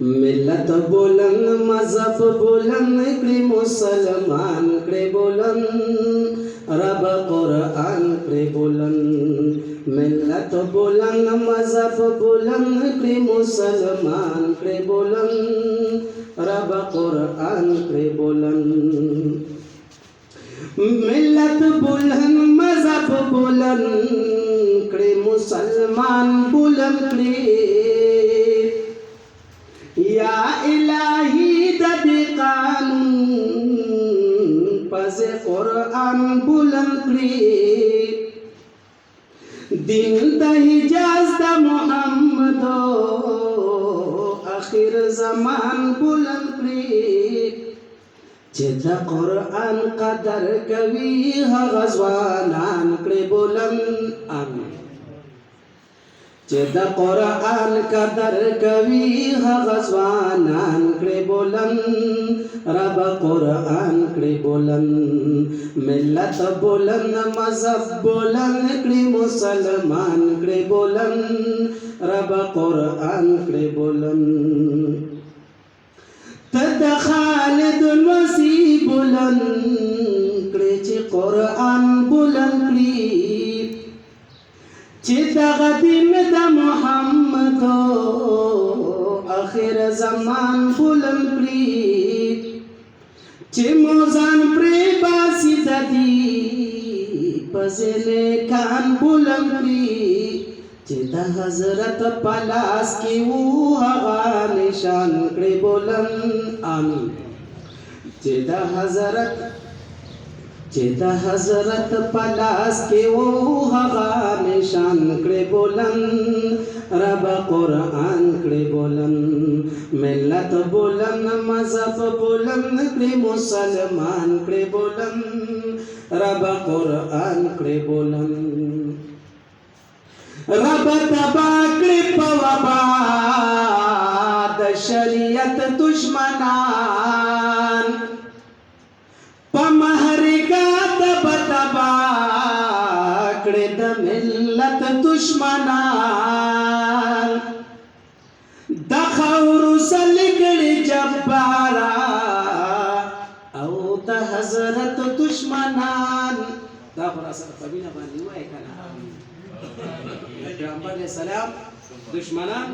मिलत बुलंद मजहब बुलंद कड़ी मुसलमान कड़े बुलंद रब कुरान कड़े बुलंद मिलत बुलंद मजहब बुलंद कड़ी मुसलमान कड़े बुलंद रब कुरान कड़े बुलंद मिलत बुलंद मजहब बुलंद कड़े मुसलमान बुलंद कड़े या इलाही ददी कानून पज़े कुरान बुलंद करी दिन दहिजाज द मोहम्मदो आखिर ज़मान बुलंद करी जेदा कुरान कदर कवी गज़वानान करे बुलंद आमीन जेदा कुरान कदर कवी गज़वानान करे बुलंद रब कुरान करे बुलंद मिलत बुलंद मजहब बुलंद करे मुसलमान करे बुलंद रब कुरान करे बुलंद तद खालिद वसी बुलंद करे चे कुरान बुलंद करे चिता दिन द मोहम्मद आखिर ज़मान बुलंद करी चिमोजान प्रे बासी ददी पज़ले कान बुलंद करी चिता हज़रत पलास की वो हवा निशान करे बुलंद आमीन चिता हज़रत पलास के वो हवा निशान करे बुलंद रब कुरान करे बुलंद मिलत बुलंद मजहब बुलंद करे मुसलमान करे बुलंद रब कुरान करे बुलंद रब तबा करे पवाबाद शरीयत दुश्मनान पमहरिका तब तबा करे द मिलत दुश्मनान दखौरु सलिगड़ी जब्बारा औ द हज़रत दुश्मनान दाखुरा सर कबीना बानी हुआ है कना पैगंबर ने सलाम दुश्मनान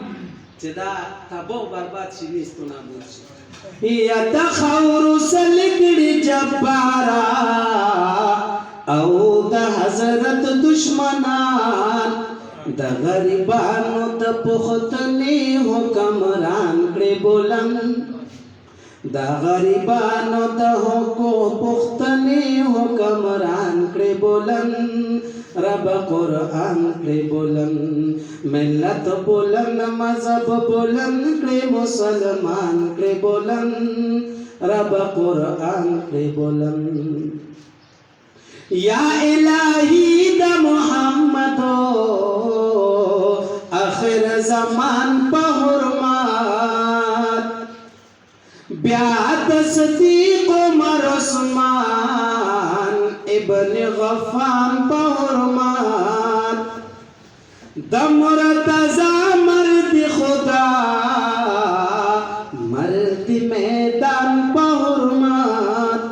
चदा तबो बर्बाद शिनिस तो ना बोलছি या दखौरु सलिगड़ी जब्बारा औ द हज़रत दुश्मनान द गरीबानो द पुख्तनी हुक्मरान करे बुलंद द गरीबानो द को पुख्तनी हुक्मरान करे बुलंद रब कुरान करे बुलंद मिलत बुलंद मजहब बुलंद करे मुसलमान करे बुलंद रब कुरान करे बुलंद या इलाही द मोहम्मदो आखिर ज़मान पहुरमात ब्यात सदीक़ उमर उस्मान इब्न गफ़्फ़ान पहुरमात द मुर्तज़ा मर्द खुदा मर्द मैदान पहुरमात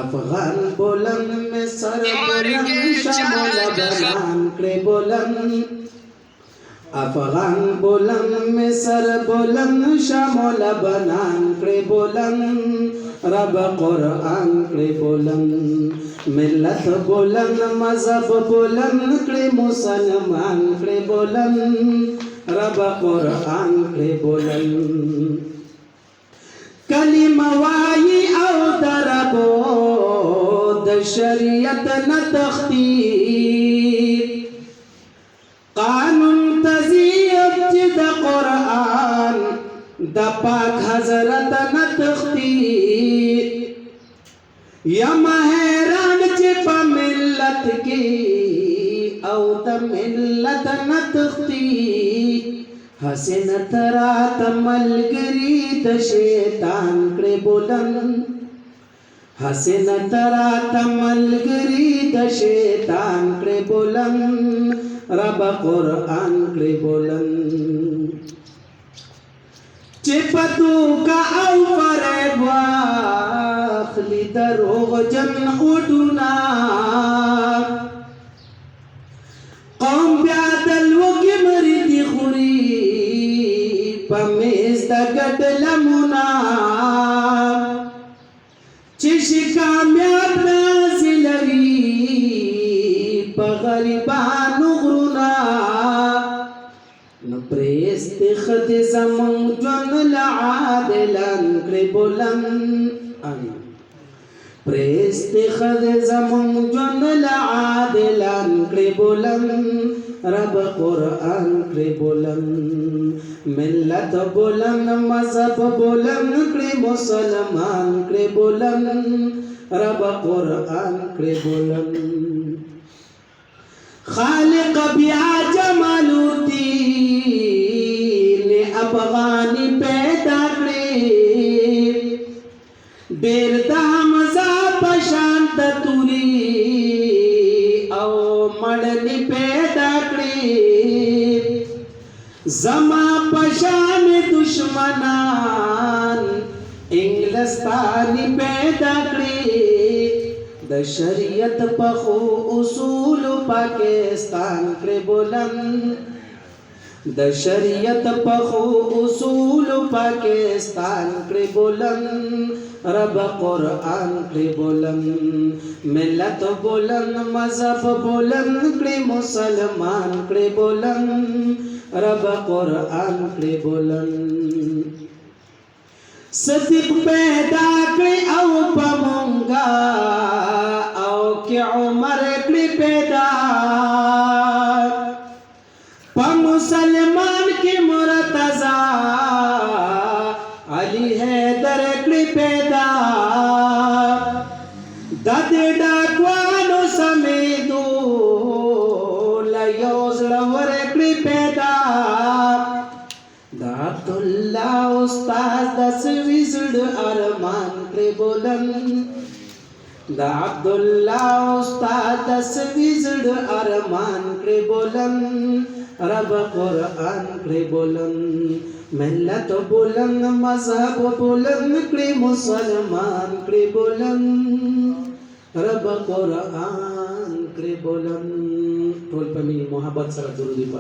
अफ़ग़ान बुलंद में सर बुलंद शामोल बयान करे बुलंद अफ़ग़ान बुलंद में सर बुलंद शामोल बयान करे बुलंद रब कुरान करे बुलंद मिलत बुलंद मजहब बुलंद करे मुसलमान करे बुलंद रब कुरान करे बुलंद कलिमवाई औ दरबो द शरीयत न तख्तीर कानून तज़ीयत द कुरान द पाक हज़रत न तख्तीर या महरान चिप मिलत की औ द मिलत न तख्तीर हसन तरात मलगरी द शैतान करे बुलंद हसन तरात मलगरी द शैतान करे बुलंद रब कुरान करे बुलंद چې په دوکه او فریب واخلي دروغجن هوډونه قوم بیا د لوږې مرید خوري په میز د ګډ لمونه چې شي کامیاب نازلوي په غریبانو غرونه نو پرېستې ښځې زموږ ژوند له عادلان کړې بلند پرېستې ښځې زموږ ژوند له عادلان کړې بلند رب قرآن کړې بلند ملت بلند مذهب بلند کړې مسلمان کړې بلند رب قرآن کړې بلند خالق بیا جمال الدین افغانی پیدا کړې ډېر د حمزه په شان د توري او مړني پیدا کړې زما په شان دشمنان انګلستاني پیدا کړې د شریعت په خو اصول پاکستان کړې بلند د شریعت په خو اصول پاکستان کړې بلند رب قرآن کړې بلند ملت بلند مذهب بلند کړې مسلمان کړې بلند رب قرآن کړې بلند صدیق پیدا کړې او په مونږه او کې عمر کړې پیدا په مسلمان کې مرتضی علی حیدر کړې پیدا د دې ډاکوانو سمیدو له یو زړه ورکړې پیدا د عبدالله استاد د سوي زړه ارمان کړې بلند د عبدالله استاد د سوي زړه ارمان کړې بلند رب قرآن کړې بلند ملت بلند مذهب بلند کړې مسلمان کړې بلند رب قرآن کړې بلند ټول په مینې محبت سره درود